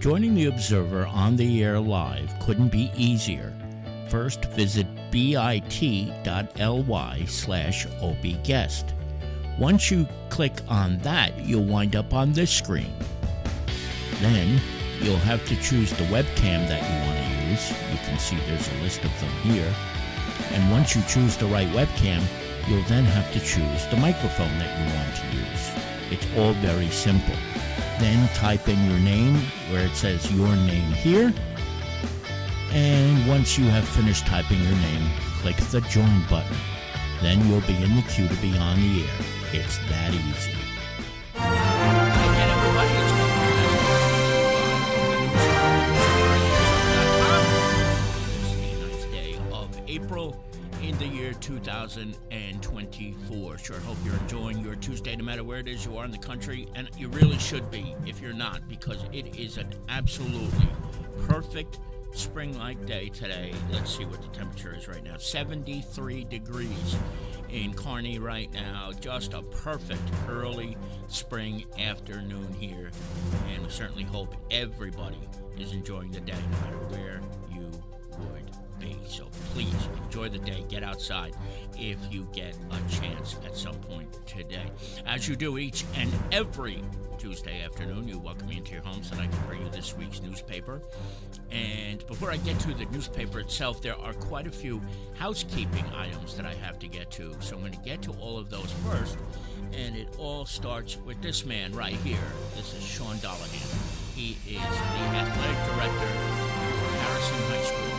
Joining the Observer on the air live couldn't be easier. First, visit bit.ly/obguest. Once you click on that, you'll wind up on this screen. Then, you'll have to choose the webcam that you want to use. You can see there's a list of them here. And once you choose the right webcam, you'll then have to choose the microphone that you want to use. It's all very simple. Then type in your name where it says your name here. And once you have finished typing your name, click the join button. Then you'll be in the queue to be on the air. It's that easy. Again, everybody, it's the 9th day of April in the year 2024. Sure hope you're enjoying your Tuesday, no matter where it is you are in the country, and you really should be if you're not, because it is an absolutely perfect spring-like day today. Let's see what the temperature is right now. 73 degrees in Kearney right now. Just a perfect early spring afternoon here, and we certainly hope everybody is enjoying the day, no matter where you would be. So please enjoy the day. Get outside if you get a chance at some point today. As you do each and every Tuesday afternoon, you welcome me into your home so that I can bring you this week's newspaper. And before I get to the newspaper itself, there are quite a few housekeeping items that I have to get to. So I'm going to get to all of those first. And it all starts with this man right here. This is Sean Dollahan. He is the athletic director for Harrison High School.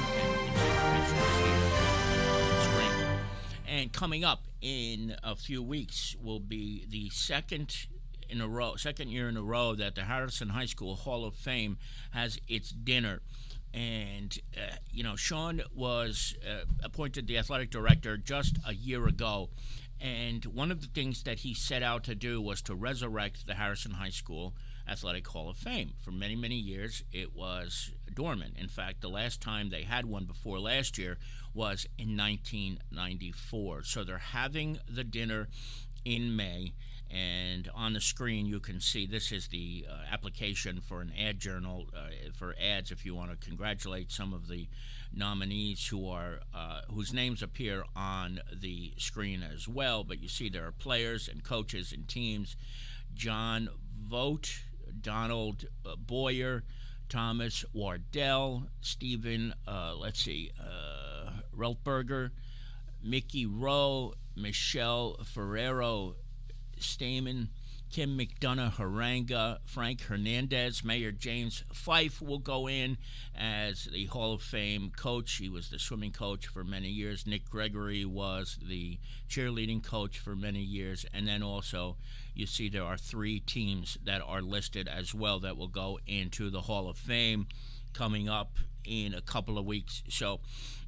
And coming up in a few weeks will be the second year in a row that the Harrison High School Hall of Fame has its dinner. And, Sean was appointed the athletic director just a year ago. And one of the things that he set out to do was to resurrect the Harrison High School Athletic Hall of Fame. For many, many years, it was dormant. In fact, the last time they had one before last year was in 1994. So they're having the dinner in May. And on the screen, you can see this is the application for an ad journal for ads. If you want to congratulate some of the nominees whose names appear on the screen as well. But you see there are players and coaches and teams: John Vogt, Donald Boyer, Thomas Wardell, Stephen Reltberger, Mickey Rowe, Michelle Ferrero Stamen, Kim McDonough Haranga, Frank Hernandez. Mayor James Fife will go in as the Hall of Fame coach. He was the swimming coach for many years. Nick Gregory was the cheerleading coach for many years. And then also, you see there are 3 teams that are listed as well that will go into the Hall of Fame coming up in a couple of weeks. So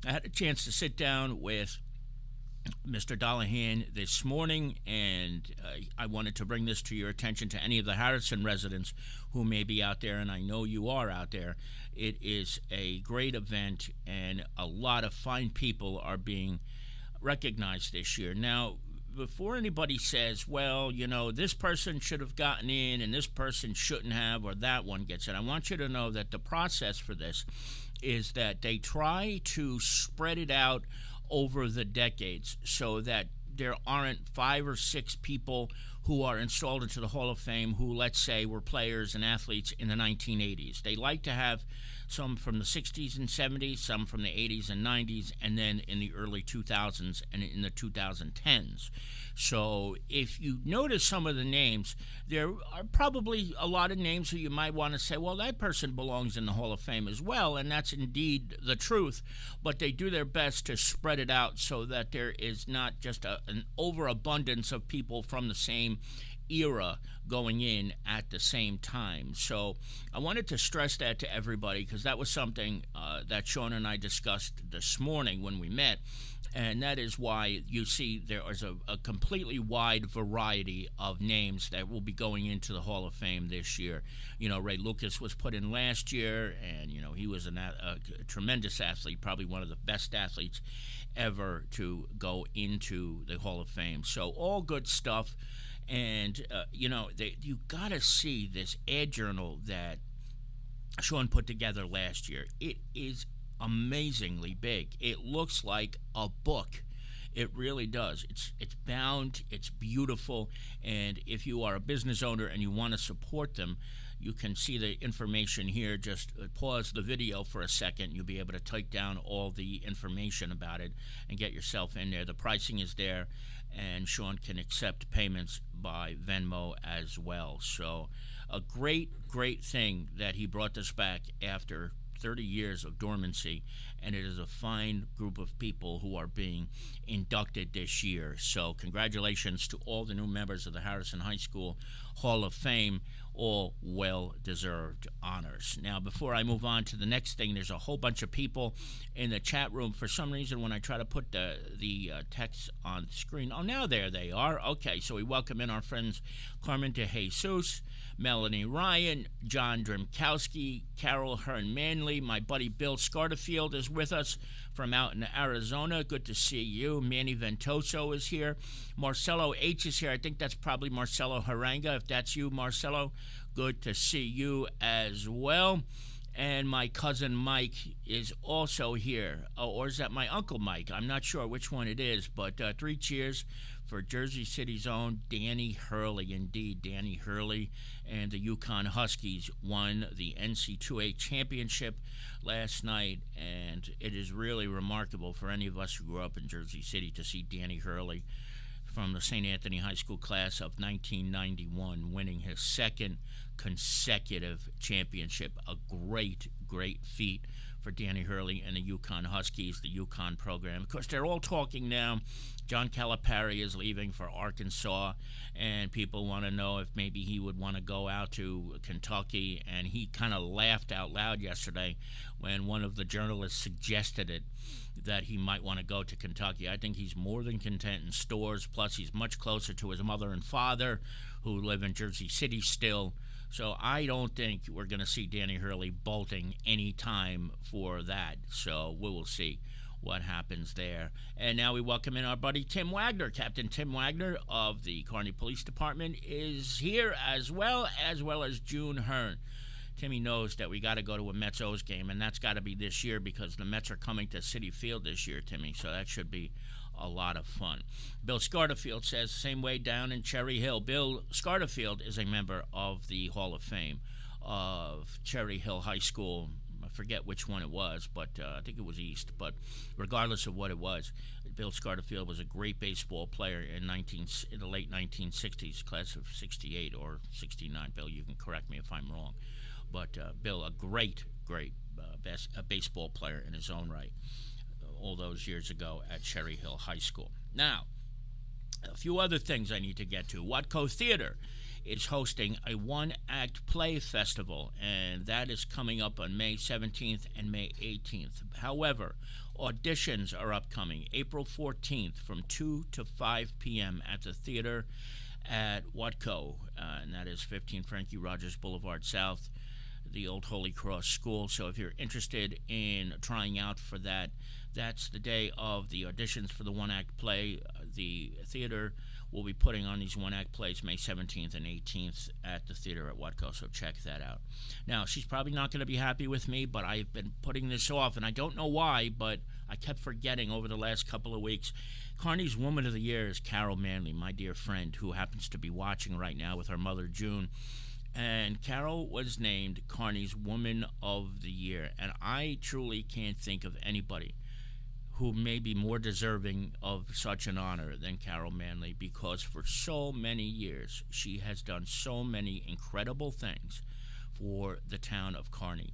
I had a chance to sit down with Mr. Dollahan this morning, and I wanted to bring this to your attention, to any of the Harrison residents who may be out there, and I know you are out there. It is a great event, and a lot of fine people are being recognized this year. Now, before anybody says, well, this person should have gotten in and this person shouldn't have, or that one gets it, I want you to know that the process for this is that they try to spread it out over the decades so that there aren't 5 or 6 people who are installed into the Hall of Fame who, let's say, were players and athletes in the 1980s. They like to have some from the 60s and 70s, some from the 80s and 90s, and then in the early 2000s and in the 2010s. So if you notice some of the names, there are probably a lot of names who you might want to say, well, that person belongs in the Hall of Fame as well, and that's indeed the truth. But they do their best to spread it out so that there is not just an overabundance of people from the same era going in at the same time. So I wanted to stress that to everybody, because that was something that Sean and I discussed this morning when we met, and that is why you see there is a completely wide variety of names that will be going into the Hall of Fame this year. Ray Lucas was put in last year, and he was a tremendous athlete, probably one of the best athletes ever to go into the Hall of Fame. So all good stuff. And, you got to see this ad journal that Sean put together last year. It is amazingly big. It looks like a book. It really does. It's bound, it's beautiful, and if you are a business owner and you want to support them, you can see the information here. Just pause the video for a second. You'll be able to take down all the information about it and get yourself in there. The pricing is there, and Sean can accept payments by Venmo as well. So a great thing that he brought this back after 30 years of dormancy, and it is a fine group of people who are being inducted this year. So congratulations to all the new members of the Harrison High School Hall of Fame, all well-deserved honors. Now, before I move on to the next thing, there's a whole bunch of people in the chat room. For some reason, when I try to put the text on the screen, oh, now there they are. Okay, so we welcome in our friends Carmen De Jesus, Melanie Ryan, John Drimkowski, Carol Hearn Manley. My buddy Bill Scarterfield is with us from out in Arizona. Good to see you. Manny Ventoso is here. Marcelo H is here. I think that's probably Marcelo Haranga. If that's you, Marcelo, good to see you as well. And my cousin Mike is also here. Oh, or is that my Uncle Mike? I'm not sure which one it is, but 3 cheers for Jersey City's own Danny Hurley. Indeed, Danny Hurley and the Yukon Huskies won the NC2A championship last night, and it is really remarkable for any of us who grew up in Jersey City to see Danny Hurley from the St. Anthony High School class of 1991 winning his second consecutive championship. A great feat for Danny Hurley and the Yukon Huskies, the Yukon program. Of course, they're all talking now. John Calipari is leaving for Arkansas, and people want to know if maybe he would want to go out to Kentucky, and he kind of laughed out loud yesterday when one of the journalists suggested it, that he might want to go to Kentucky. I think he's more than content in Storrs, plus he's much closer to his mother and father, who live in Jersey City still. So I don't think we're going to see Danny Hurley bolting any time for that. So we will see what happens there. And now we welcome in our buddy Tim Wagner. Captain Tim Wagner of the Kearney Police Department is here, as well as June Hearn. Timmy knows that we got to go to a Mets-O's game, and that's got to be this year because the Mets are coming to Citi Field this year, Timmy, so that should be a lot of fun. Bill Scarterfield says, same way down in Cherry Hill. Bill Scarterfield is a member of the Hall of Fame of Cherry Hill High School. I forget which one it was, but I think it was East. But regardless of what it was, Bill Scarterfield was a great baseball player in the late 1960s, class of 68 or 69. Bill, you can correct me if I'm wrong. But Bill, a great baseball player in his own right all those years ago at Cherry Hill High School. Now, a few other things I need to get to. Watco Theater is hosting a one-act play festival, and that is coming up on May 17th and May 18th. However, auditions are upcoming April 14th from 2 to 5 p.m. at the theater at Watco, and that is 15 Frankie Rogers Boulevard South, the old Holy Cross School. So if you're interested in trying out for that, that's the day of the auditions for the one-act play. The theater will be putting on these one-act plays May 17th and 18th at the theater at Watco, so check that out. Now, she's probably not going to be happy with me, but I've been putting this off, and I don't know why, but I kept forgetting over the last couple of weeks. Kearney's Woman of the Year is Carol Manley, my dear friend, who happens to be watching right now with her mother, June. And Carol was named Kearney's Woman of the Year, and I truly can't think of anybody who may be more deserving of such an honor than Carol Manley, because for so many years she has done so many incredible things for the town of Kearney,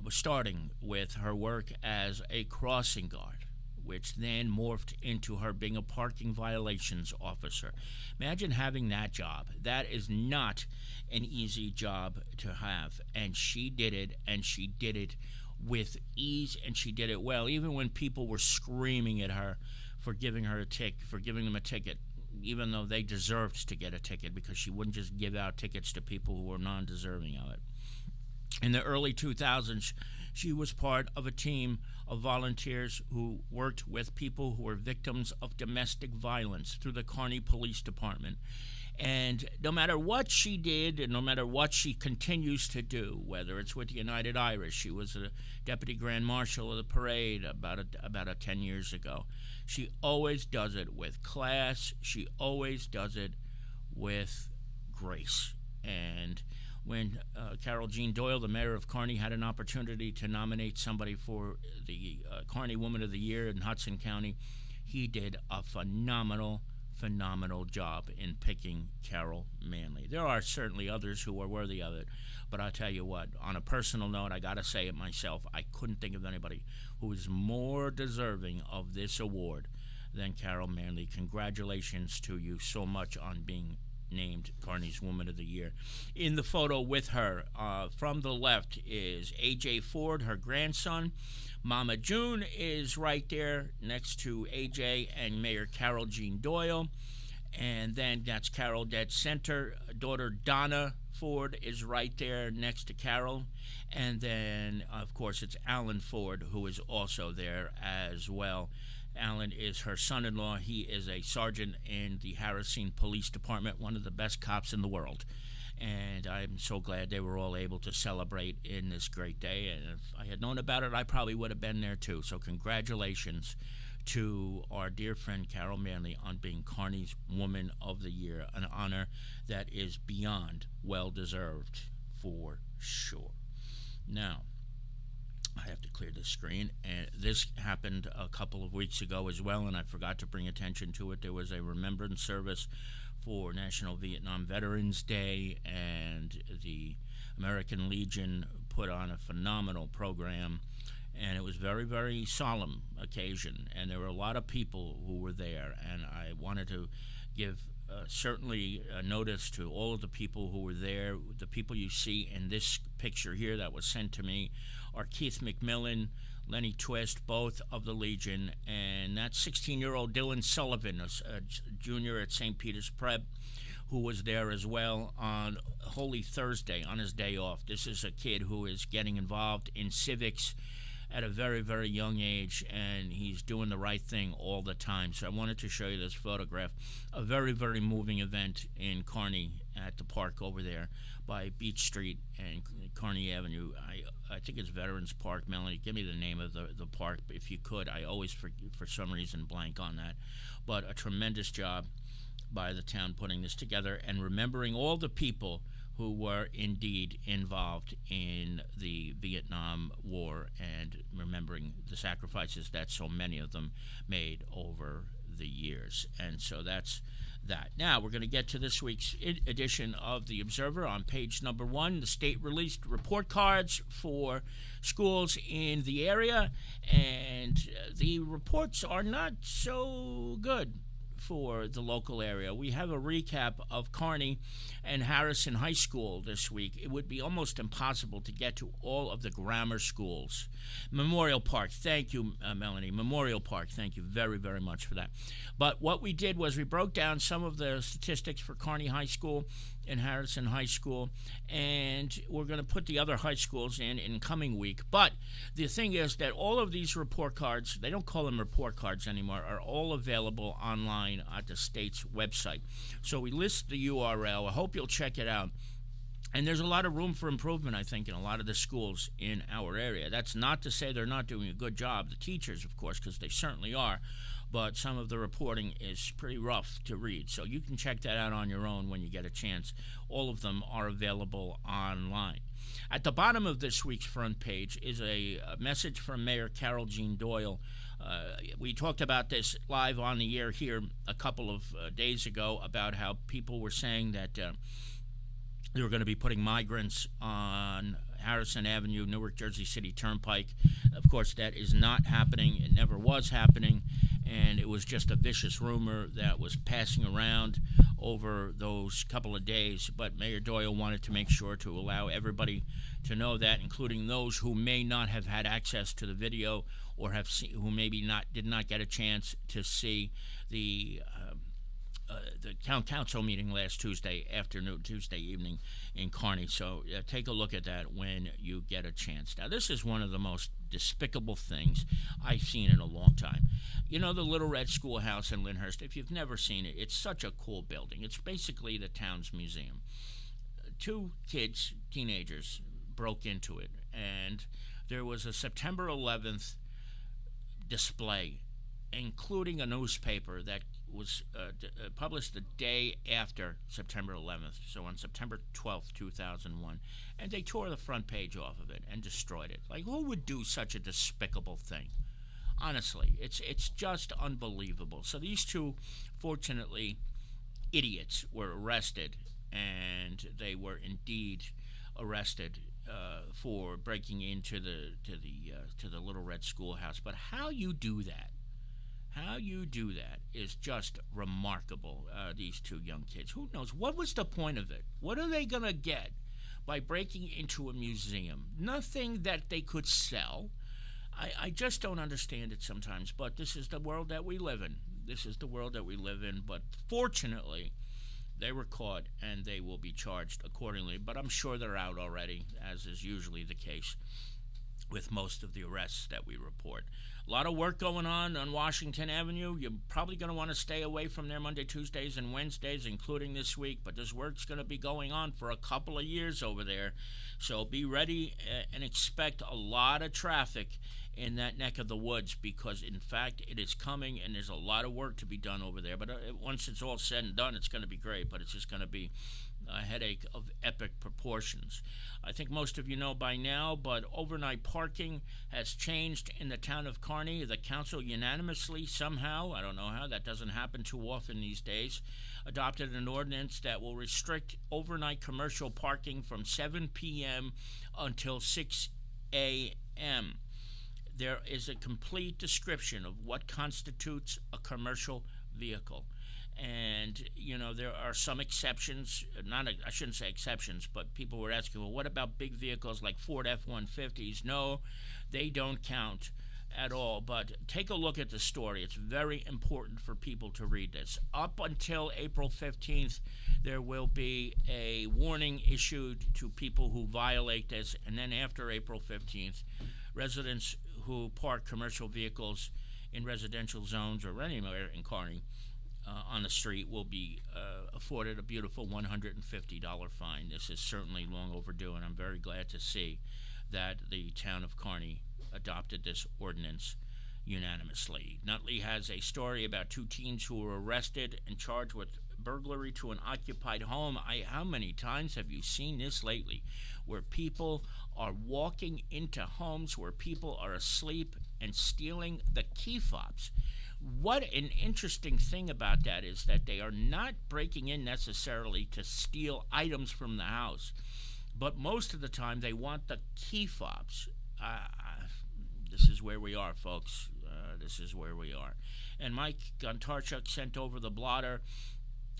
starting with her work as a crossing guard, which then morphed into her being a parking violations officer. Imagine having that job. That is not an easy job to have, and she did it, and she did it with ease, and she did it well, even when people were screaming at her for giving them a ticket, even though they deserved to get a ticket, because she wouldn't just give out tickets to people who were non-deserving of it. In the early 2000s, she was part of a team of volunteers who worked with people who were victims of domestic violence through the Kearney Police Department. And no matter what she did, and no matter what she continues to do, whether it's with the United Irish, she was a deputy grand marshal of the parade about 10 years ago. She always does it with class. She always does it with grace. And when Carol Jean Doyle, the mayor of Kearney, had an opportunity to nominate somebody for the Kearney Woman of the Year in Hudson County, he did a phenomenal job in picking Carol Manley. There are certainly others who are worthy of it, but I'll tell you what, on a personal note, I got to say it myself, I couldn't think of anybody who is more deserving of this award than Carol Manley. Congratulations to you so much on being named Kearney's Woman of the Year. In the photo with her, from the left, is A.J. Ford, her grandson. Mama June is right there next to A.J. and Mayor Carol Jean Doyle. And then that's Carol dead center. Daughter Donna Ford is right there next to Carol. And then, of course, it's Alan Ford, who is also there as well. Alan is her son-in-law. He is a sergeant in the Harrison Police Department, one of the best cops in the world. And I'm so glad they were all able to celebrate in this great day. And if I had known about it, I probably would have been there too. So congratulations to our dear friend Carol Manley on being Kearney's Woman of the Year, an honor that is beyond well-deserved for sure. Now, I have to clear the screen, and this happened a couple of weeks ago as well, and I forgot to bring attention to it. There was a remembrance service for National Vietnam Veterans Day, and the American Legion put on a phenomenal program, and it was very, very solemn occasion, and there were a lot of people who were there, and I wanted to give certainly a notice to all of the people who were there. The people you see in this picture here that was sent to me are Keith McMillan, Lenny Twist, both of the Legion, and that 16-year-old Dylan Sullivan, a junior at St. Peter's Prep, who was there as well on Holy Thursday, on his day off. This is a kid who is getting involved in civics at a very, very young age, and he's doing the right thing all the time. So I wanted to show you this photograph. A very, very moving event in Kearney at the park over there by Beach Street and Kearney Avenue. I think it's Veterans Park. Melanie, give me the name of the park if you could. I always, for some reason, blank on that. But a tremendous job by the town putting this together and remembering all the people who were indeed involved in the Vietnam War and remembering the sacrifices that so many of them made over the years. And so that's that. Now we're going to get to this week's edition of The Observer. On page number 1, the state released report cards for schools in the area, and the reports are not so good for the local area. We have a recap of Kearney and Harrison High School this week. It would be almost impossible to get to all of the grammar schools. Memorial Park, thank you, Melanie. Memorial Park, thank you very, very much for that. But what we did was we broke down some of the statistics for Kearney High School and Harrison High School, and we're going to put the other high schools in coming week. But the thing is that all of these report cards, they don't call them report cards anymore, are all available online at the state's website. So we list the URL. I hope you'll check it out. And there's a lot of room for improvement, I think, in a lot of the schools in our area. That's not to say they're not doing a good job, the teachers, of course, because they certainly are. But some of the reporting is pretty rough to read. So you can check that out on your own when you get a chance. All of them are available online. At the bottom of this week's front page is a message from Mayor Carol Jean Doyle. We talked about this live on the air here a couple of days ago about how people were saying that they were going to be putting migrants on Harrison Avenue, Newark, Jersey City Turnpike. Of course, that is not happening. It never was happening. And it was just a vicious rumor that was passing around over those couple of days. But Mayor Doyle wanted to make sure to allow everybody to know that, including those who may not have had access to the video or have seen, who maybe did not get a chance to see the the town council meeting last Tuesday afternoon, Tuesday evening in Kearney. So take a look at that when you get a chance. Now, this is one of the most despicable things I've seen in a long time. You know, the Little Red Schoolhouse in Lyndhurst, if you've never seen it, it's such a cool building. It's basically the town's museum. Two kids, teenagers, broke into it, and there was a September 11th display, including a newspaper that was published the day after September 11th, so on September 12th, 2001, and they tore the front page off of it and destroyed it. Like, who would do such a despicable thing? Honestly, it's just unbelievable. So these two, fortunately, idiots were arrested, and they were indeed arrested for breaking into the Little Red Schoolhouse. But how you do that? How you do that is just remarkable. These two young kids. Who knows? What was the point of it? What are they gonna get by breaking into a museum? Nothing that they could sell. I just don't understand it sometimes. But this is the world that we live in. This is the world that we live in. But fortunately, they were caught, and they will be charged accordingly. But I'm sure they're out already, as is usually the case with most of the arrests that we report. A lot of work going on Washington Avenue. You're probably going to want to stay away from there Monday, Tuesdays, and Wednesdays, including this week. But this work's going to be going on for a couple of years over there. So be ready and expect a lot of traffic in that neck of the woods, because, in fact, it is coming, and there's a lot of work to be done over there. But once it's all said and done, it's going to be great, but it's just going to be a headache of epic proportions. I think most of you know by now, but overnight parking has changed in the town of Kearney. The council unanimously, somehow, I don't know how, that doesn't happen too often these days, adopted an ordinance that will restrict overnight commercial parking from 7 p.m. until 6 a.m. There is a complete description of what constitutes a commercial vehicle. And, you know, there are some exceptions. I shouldn't say exceptions, but people were asking, well, what about big vehicles like Ford F-150s? No, they don't count at all. But take a look at the story. It's very important for people to read this. Up until April 15th, there will be a warning issued to people who violate this. And then after April 15th, residents who park commercial vehicles in residential zones or anywhere in Kearney on the street will be afforded a beautiful $150 fine. This is certainly long overdue, and I'm very glad to see that the town of Kearney adopted this ordinance unanimously. Nutley has a story about two teens who were arrested and charged with burglary to an occupied home. How many times have you seen this lately, where people are walking into homes where people are asleep and stealing the key fobs? What an interesting thing about that is that they are not breaking in necessarily to steal items from the house, but most of the time they want the key fobs. This is where we are, folks. This is where we are. And Mike Gontarchuk sent over the blotter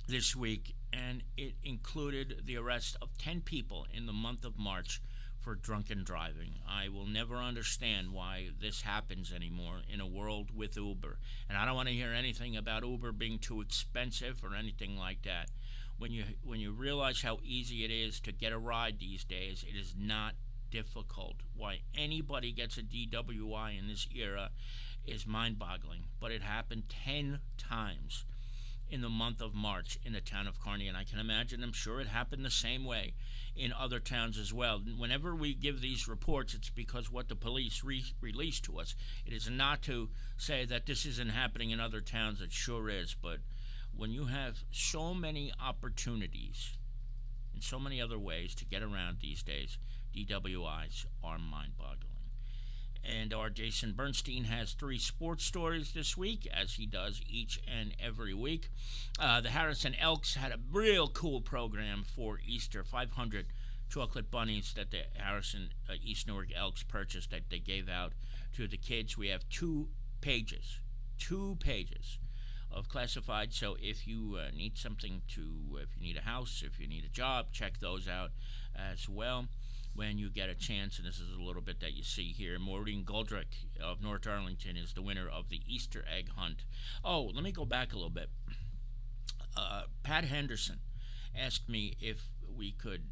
this week, and it included the arrest of 10 people in the month of March for drunken driving. I will never understand why this happens anymore in a world with Uber. And I don't want to hear anything about Uber being too expensive or anything like that. When you realize how easy it is to get a ride these days, it is not difficult. Why anybody gets a DWI in this era is mind-boggling. But it happened 10 times in the month of March in the town of Kearney, and I can imagine, I'm sure it happened the same way in other towns as well. Whenever we give these reports, it's because what the police release to us. It is not to say that this isn't happening in other towns. It sure is, but when you have so many opportunities in so many other ways to get around these days, DWIs are mind-boggling. And our Jason Bernstein has 3 sports stories this week, as he does each and every week. The Harrison Elks had a real cool program for Easter, 500 chocolate bunnies that the Harrison East Newark Elks purchased that they gave out to the kids. We have 2 pages of classified. So if you need something if you need a house, if you need a job, check those out as well when you get a chance. And this is a little bit that you see here. Maureen Goldrick of North Arlington is the winner of the Easter egg hunt. Oh, let me go back a little bit. Pat Henderson asked me if we could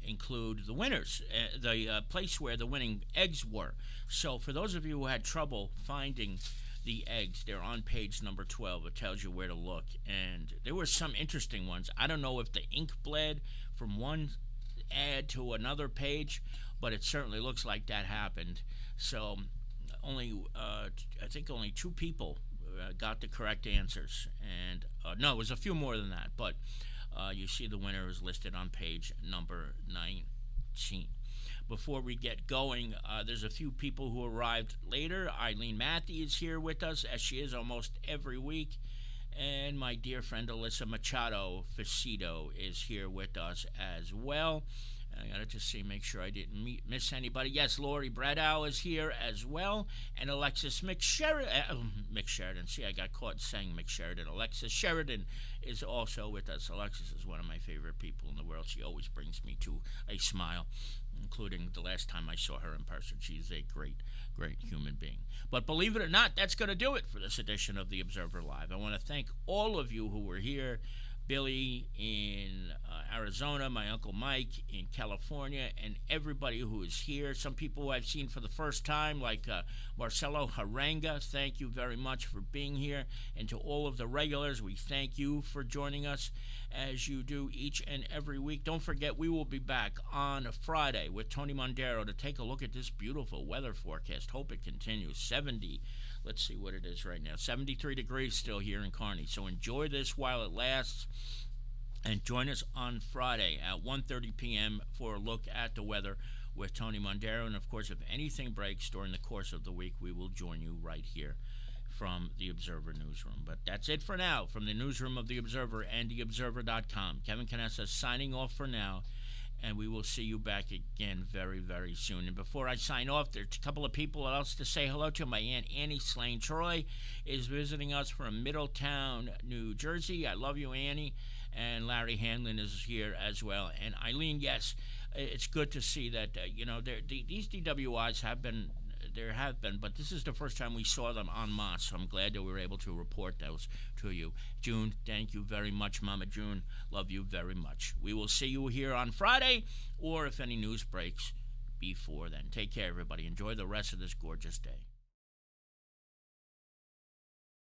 include the winners, the place where the winning eggs were. So for those of you who had trouble finding the eggs, they're on page number 12. It tells you where to look. And there were some interesting ones. I don't know if the ink bled from one ad to another page, but it certainly looks like that happened. So I think only 2 people got the correct answers. And no, it was a few more than that, but you see the winner is listed on page number 19. Before we get going, there's a few people who arrived later. Eileen Matthews is here with us, as she is almost every week. And my dear friend Alyssa Machado Facido is here with us as well. I got to just see, make sure I didn't miss anybody. Yes, Lori Bradow is here as well. And Alexis McSheridan. See, I got caught saying McSheridan. Alexis Sheridan is also with us. Alexis is one of my favorite people in the world. She always brings me to a smile, including the last time I saw her in person. She's a great, great human being. But believe it or not, that's going to do it for this edition of The Observer Live. I want to thank all of you who were here. Billy in Arizona, my Uncle Mike in California, and everybody who is here. Some people who I've seen for the first time, like Marcelo Haranga, thank you very much for being here. And to all of the regulars, we thank you for joining us as you do each and every week. Don't forget, we will be back on Friday with Tony Mondero to take a look at this beautiful weather forecast. Hope it continues. 70. Let's see what it is right now. 73 degrees still here in Kearney. So enjoy this while it lasts. And join us on Friday at 1:30 p.m. for a look at the weather with Tony Mondero. And, of course, if anything breaks during the course of the week, we will join you right here from the Observer Newsroom. But that's it for now from the newsroom of The Observer and TheObserver.com. Kevin Canessa signing off for now. And we will see you back again very, very soon. And before I sign off, there's a couple of people else to say hello to. My Aunt Annie Slane Troy is visiting us from Middletown, New Jersey. I love you, Annie. And Larry Hanlon is here as well. And Eileen, yes, it's good to see that, these DWIs have been but this is the first time we saw them en masse, so I'm glad that we were able to report those to you. June, thank you very much, Mama June. Love you very much. We will see you here on Friday, or if any news breaks before then. Take care, everybody. Enjoy the rest of this gorgeous day.